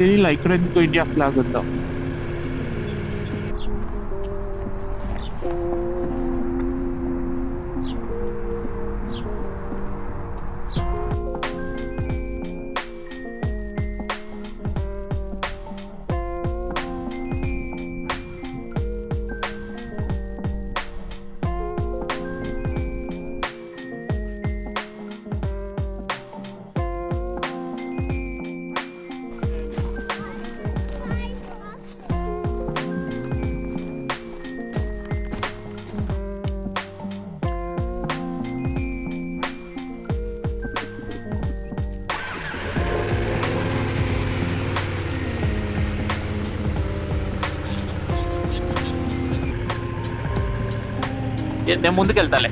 తెలియలా ఇక్కడ ఎందుకు ఇండియా ఫ్లాగ్ ఉందో. నేను ముందుకు వెళ్తాలే.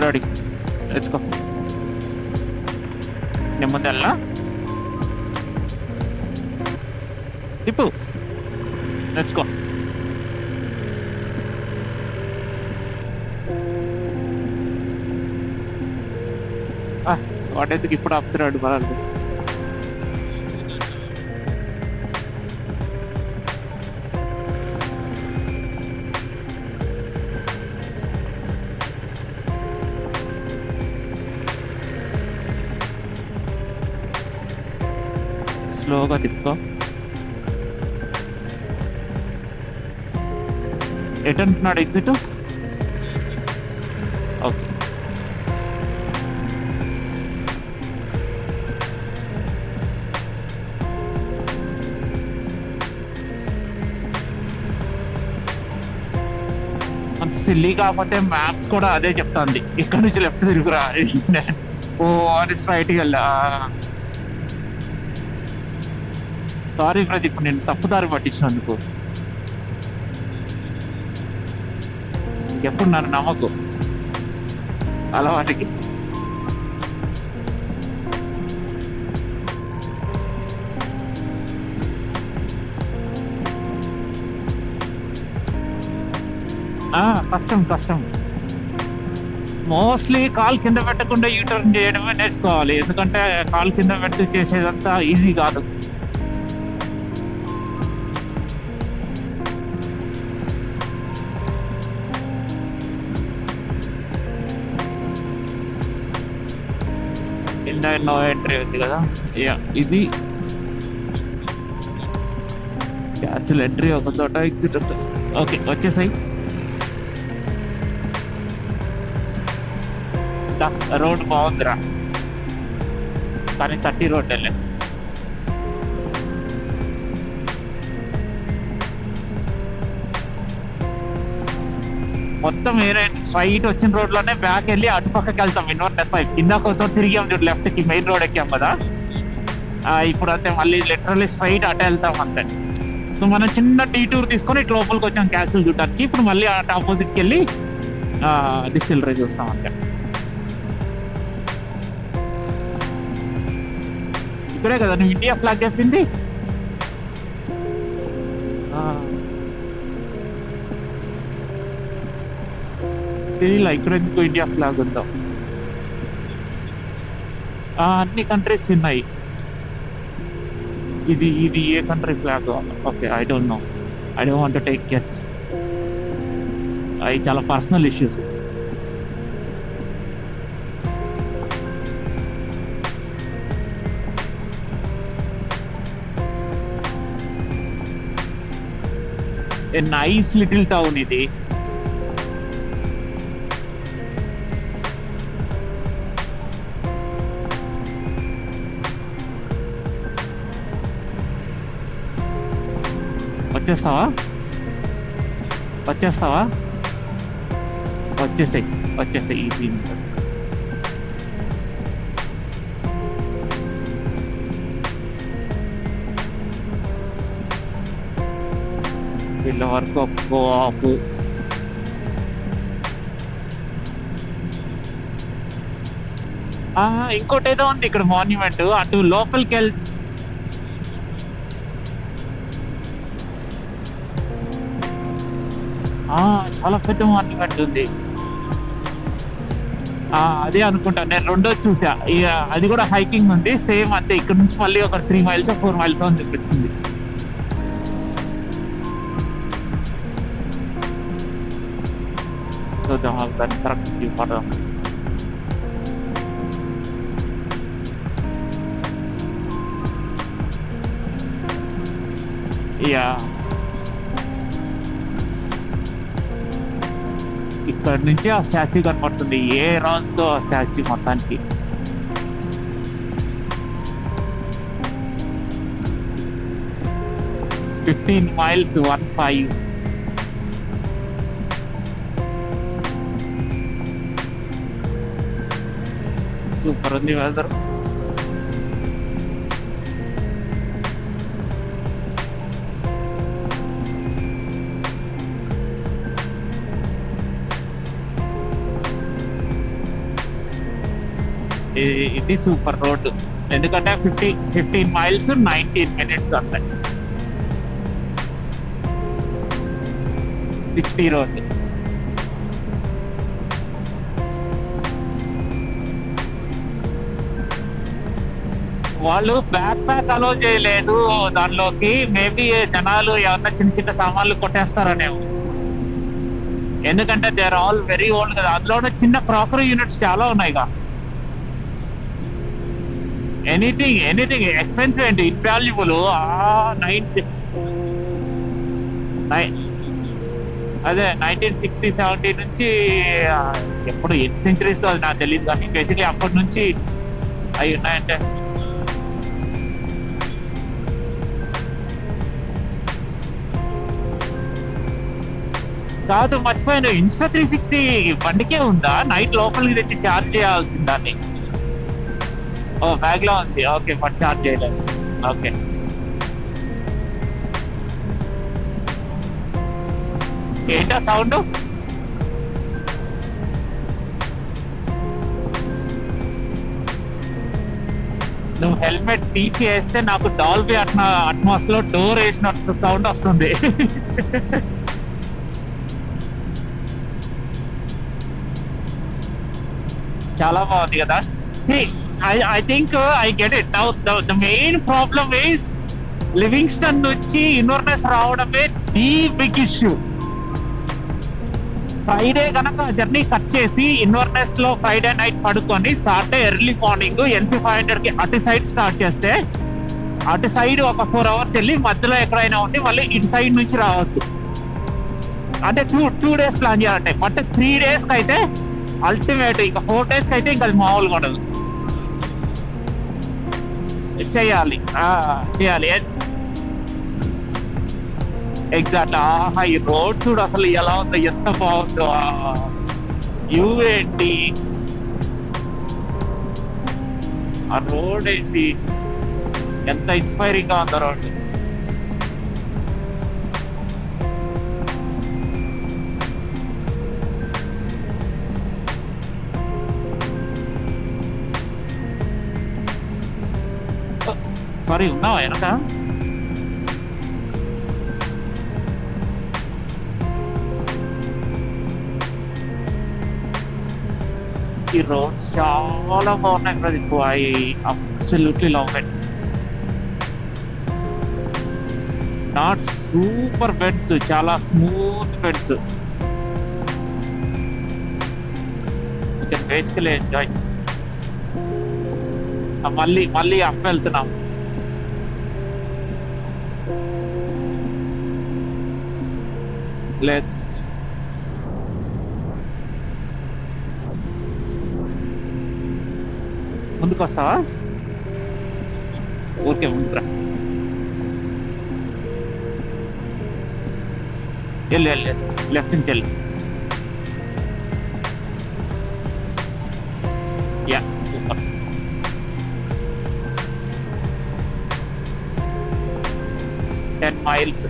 Ready, let's go. నేను ముందు వెళ్ళనా? తిప్పు, లెట్స్ గో. వాడెందుకు ఇప్పుడు ఆపుతున్నాడు మనల్ని? స్లోగా తిప్పుకో. ఎటంటున్నాడు ఎగ్జిట్? ఓకే, సిల్లీ కాకపోతే మ్యాప్స్ కూడా అదే చెప్తాంది, ఇక్కడ నుంచి లెఫ్ట్ తిరుగురా. ఓ అని స్ట్రైట్కి వెళ్ళా. సారీ ప్రదీప్, నేను తప్పుదారి పట్టించినందుకు. ఎప్పుడు నన్ను నమ్మకు అలవాటికి. కష్టం కష్టం. మోస్ట్లీ కాల్ కింద పెట్టకుండా యూటర్న్ చేయడమే నేర్చుకోవాలి, ఎందుకంటే కాల్ కింద పెట్టి చేసేదంతా ఈజీ కాదు. నో ఎంట్రీ ఉంది కదా, ఇది క్యాన్సిల్ ఎంట్రీ ఒక చోట, ఎగ్జిట్. ఓకే, వచ్చేసాయి. రోడ్ బాగుందిరా, కానీ 30 రోడ్ వెళ్ళే. మొత్తం వేరే స్ట్రైట్ వచ్చిన రోడ్ లోనే బ్యాక్ వెళ్ళి అటు పక్కకి వెళ్తాం. కింద కొంత తిరిగాం చూడు, లెఫ్ట్ కి మెయిన్ రోడ్ ఎక్కాం కదా. ఇప్పుడు అయితే మళ్ళీ లిటరల్లీ స్ట్రైట్ అటు వెళ్తాం అంతే. సో మనం చిన్న డీటూర్ తీసుకొని ఇటు లోపలికి వచ్చాం క్యాన్సిల్ చూడటానికి. ఇప్పుడు మళ్ళీ అటు ఆపోజిట్కి వెళ్ళి డిస్టిలరీ చూస్తాం అంతే. ఇక్కడే కదా నువ్వు ఇండియా ఫ్లాగ్ చెప్పింది? తెలియలా ఇక్కడ ఎందుకు ఇండియా ఫ్లాగ్ ఉందో. అన్ని కంట్రీస్ ఉన్నాయి. ఇది ఏ country flag? Okay, I don't know, I don't want to take guess. అవి చాలా personal issues. A nice little town ఇది. వచ్చేస్తావా వచ్చేసాయి ఈజీ. వీళ్ళ వరకు ఆపు. ఇంకోటి ఏదో ఉంది ఇక్కడ మాన్యుమెంట్, అటు లోపలికి ఆ! చాలా పెద్ద మాన్యుమెంట్ ఉంది. అదే అనుకుంటా. నేను రెండోది చూసా. అది కూడా హైకింగ్ ఉంది. సేమ్ అంతే. ఇక్కడ నుంచి మళ్ళీ ఒక 3 మైల్సో, 4 మైల్సో అని చూపిస్తుంది. చూద్దాం దాన్ని కరెక్ట్ వ్యూ పడదాం. యాహ్! ఇక్కడ నుంచి ఆ స్టాచ్యూ కనపడుతుంది. ఏ రాజుదో ఆ స్టాచ్యూ మొత్తానికి. 15 మైల్స్ 15. సూపర్ ఉంది వెదర్. ఇది సూపర్ రోడ్డు. ఎందుకంటే 15 మైల్స్ 19 మినిట్స్ అంతే. 60 రోడ్డు. వాళ్ళు బ్యాక్ ప్యాక్ అలో చేయలేదు దానిలోకి. మేబీ జనాలు ఏమన్నా చిన్న చిన్న సామాన్లు కొట్టేస్తారనేమో. ఎందుకంటే they are all very old కదా. అందులోనే చిన్న క్రాకరీ యూనిట్స్ చాలా ఉన్నాయిగా. ఎనీథింగ్ ఎక్స్పెన్సివ్ ఏంటి, ఇన్వాల్యుబుల్. అదే 1960, 70 నుంచి ఎప్పుడు ఎన్ని సెంచరీస్ అది నాకు తెలియదు, కానీ బేసిక్లీ అప్పటి నుంచి అవి ఉన్నాయంటే. కాదు, మర్చిపోయాను. ఇన్స్టా 360 బండికే ఉందా? నైట్ లోపలికి తెచ్చి ఛార్జ్ చేయాల్సింది దాన్ని. ఓ బ్యాగ్ లో ఉంది. ఓకే, బట్ ఛార్జ్ చేయలేదు. ఓకే. ఏంటా సౌండ్? నువ్వు హెల్మెట్ తీసి వేస్తే నాకు డాల్బీ అట్మాస్ లో డోర్ వేసినట్టు సౌండ్ వస్తుంది. చాలా బాగుంది కదా. I think I get it now. The main problem is Livingston నుంచి ఇన్వర్నెస్ రావడమే ది బిగ్ ఇష్యూ. ఫ్రైడే కనుక జర్నీ కట్ చేసి ఇన్వర్నెస్ లో ఫ్రైడే నైట్ పడుకొని సాటర్డే ఎర్లీ మార్నింగ్ NC500 కి అటు సైడ్ స్టార్ట్ చేస్తే, అటు సైడ్ ఒక 4 hours వెళ్ళి మధ్యలో ఎక్కడైనా ఉండి మళ్ళీ ఇటు సైడ్ నుంచి రావచ్చు. అంటే టూ డేస్ ప్లాన్ చేయాలంటే. బట్ 3 days కి అయితే అల్టిమేట్. ఇంకా 4 days కి అయితే ఇంకా అది మామూలుగా ఉండదు. చేయాలి. ఎగ్జాక్ట్లీ. ఆహా, ఈ రోడ్ చూడు అసలు ఎలా ఉందో, ఎంత బాగుందో. వ్యూ ఏంటి, ఆ రోడ్ ఏంటి, ఎంత ఇన్స్పైరింగ్ గా ఉందో రోడ్. సారీ, ఉన్నావా వెనక? ఈ రోడ్స్ చాలా బాగున్నాయి Pradeep. I absolutely love it. Not super beds, చాలా smooth beds. You can basically enjoy. మళ్ళీ అప్ వెళ్తున్నాం. లేదు, ముందుకు వస్తావా? ఓకే, ముందుకురా. వెళ్ళు, లెఫ్ట్ నుంచి వెళ్ళు. Yeah, super. Ten miles.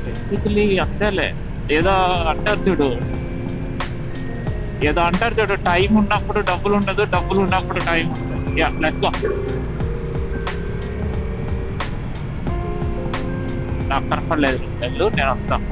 Basically అంతేలే. ఏదో అంటారు చూడు, టైం ఉన్నప్పుడు డబ్బులు ఉండదు, డబ్బులు ఉన్నప్పుడు టైం ఉండదు. Yeah, let's go. నాకు కనపడలేదు, వెళ్ళు, నేను వస్తాను.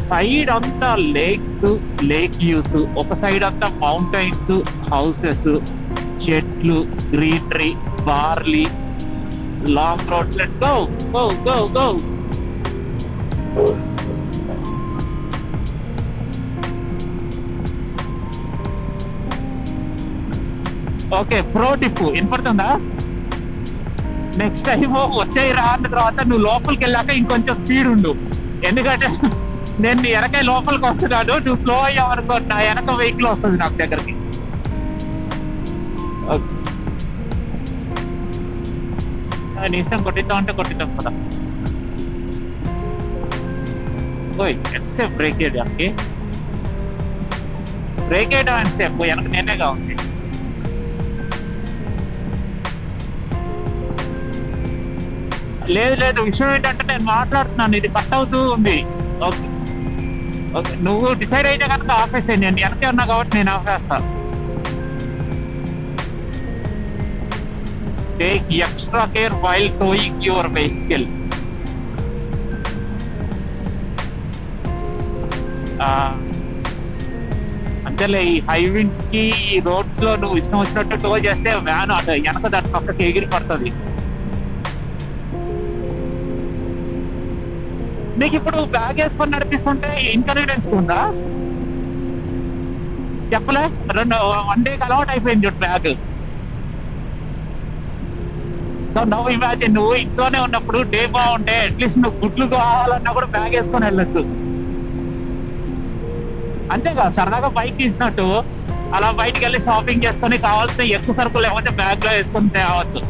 సైడ్ అంతా లేక్స్, లేక్ వ్యూస్, ఒక సైడ్ అంతా మౌంటైన్స్, హౌసెస్, చెట్లు, greenery, barley, long roads. Let's go go go go. Okay, pro tip వినపడుతుందా? నెక్స్ట్ టైం వచ్చాయి రా అన్న తర్వాత నువ్వు లోపలికి వెళ్ళాక ఇంకొంచెం స్పీడ్ ఉండు, ఎందుకంటే నేను నీ వెనక లోపలికి వస్తున్నాను, నువ్వు స్లో అయ్యావు అనుకో, నా వెనక వెహికల్ వస్తుంది నాకు దగ్గరికి. నీ ఇష్టం, కొట్టిద్దాం అంటే కొట్టిద్దాం కదా. ఓయ్ ఎంతసేపు బ్రేక్ వేయడానికి? బ్రేక్ వేయడం ఎంతసేపు? వెనక నేనేగా ఉంది. లేదు లేదు, విషయం ఏంటంటే నేను మాట్లాడుతున్నాను, ఇది కట్ అవుతూ ఉంది. ఓకే ఓకే, నువ్వు డిసైడ్ అయితే కనుక ఆపేసే, నేను వెనకే ఉన్నా కాబట్టి నేను ఆపేస్తా. Take extra care while towing your vehicle. అంతేలే, ఈ హై విండ్స్ కి రోడ్స్ లో నువ్వు ఇష్టం వచ్చినట్టు టో చేస్తే వ్యాన్ అటు వెనక దాని పక్కకి ఎగిరి పడుతుంది. నీకు ఇప్పుడు బ్యాగ్ వేసుకొని నడిపిస్తుంటే ఇన్కన్వీనియన్స్ ఉందా? చెప్పలే, 1 డేకి అలవాటు అయిపోయింది బ్యాగ్. సో నవ్వు ఇమాజిన్, నువ్వు ఇంట్లోనే ఉన్నప్పుడు డే బాగుంటే అట్లీస్ట్ నువ్వు గుడ్లు కావాలన్నా కూడా బ్యాగ్ వేసుకొని వెళ్ళొచ్చు. అంతేగా, సరదాగా బైక్ తీసినట్టు అలా బయటికి వెళ్ళి షాపింగ్ చేసుకొని కావాల్సిన ఎక్కువ సరుకులు ఏమైతే బ్యాగ్ లో వేసుకొని తేవచ్చు.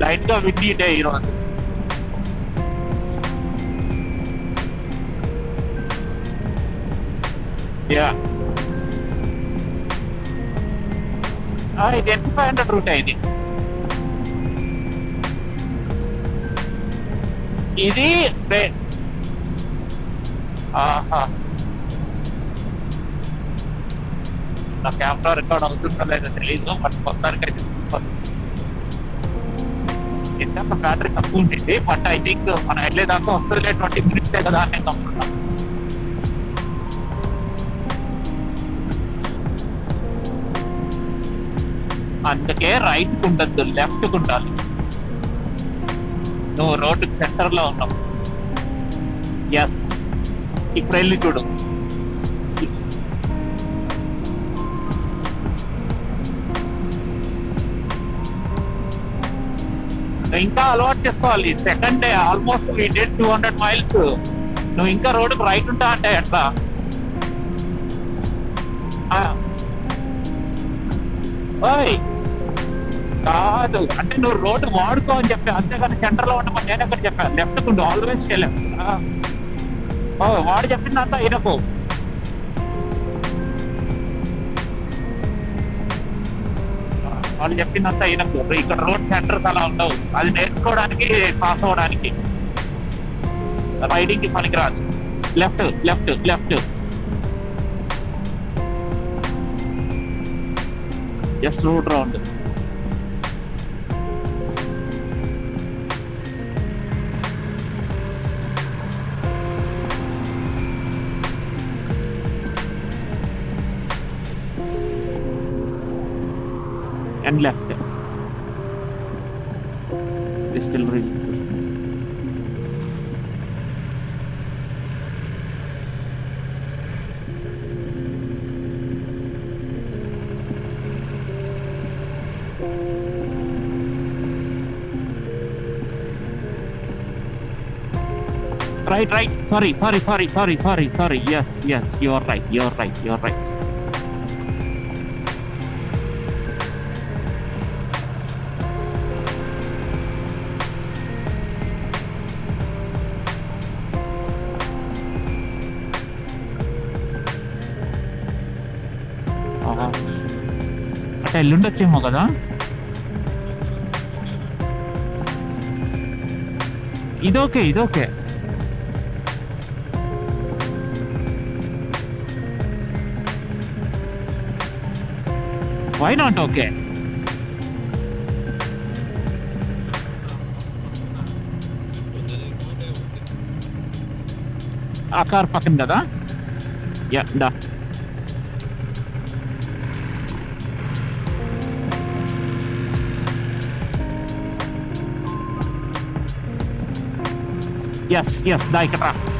లైట్ గా విండి డే ఈరోజు. ఇది ఎంత 500 రూట్ అయింది. ఇది నా కెమెరా రికార్డ్ అవుతుందో లేదో తెలీదు, బట్ మొత్తానికి అయితే ఇంత బ్యాటరీ తక్కువ ఉంటుంది. బట్ ఐ థింక్ మనం వెళ్ళేదాకా వస్తుంది, 20 minutes కదా అని అనుకుంటున్నాం. అందుకే రైట్ కు ఉండద్దు, లెఫ్ట్ కు ఉండాలి. నువ్వు రోడ్డుకి సెంటర్ లో ఉన్నావు. ఎస్, ఇప్పుడు వెళ్ళి చూడు. ఇంకా అలవాటు చేసుకోవాలి. Second day almost we did 200 miles. నువ్వు ఇంకా రోడ్డుకు రైట్ ఉంటా అంటే ఎట్లా? ఓయ్ కాదు, అంటే నువ్వు రోడ్డు వాడుకో అని చెప్పా, అంతేగాని సెంటర్ లో ఉండమని నేను ఎక్కడ చెప్పాను. లెఫ్ట్ కుండు, ఆల్వేస్ లెఫ్ట్. వాడు చెప్పిందంతా ఇనకు. వాళ్ళు చెప్పిందంతా ఈయనకు. ఇక్కడ రోడ్ సెంటర్స్ అలా ఉండవు, అది నేర్చుకోవడానికి, పాస్ అవ్వడానికి. రైడింగ్ కి పనికిరాదు. Left left left, just route round. and left. Distillery. Right. Sorry. Yes, you're right. ఆహా. అంటే ఎల్లుండొచ్చేమో కదా. ఇదోకే ఇదోకే. Why not okay. ఆ కార్ పక్కన కదా. యా డా. ఎస్ ఎస్ దా ఇక్కడ రా.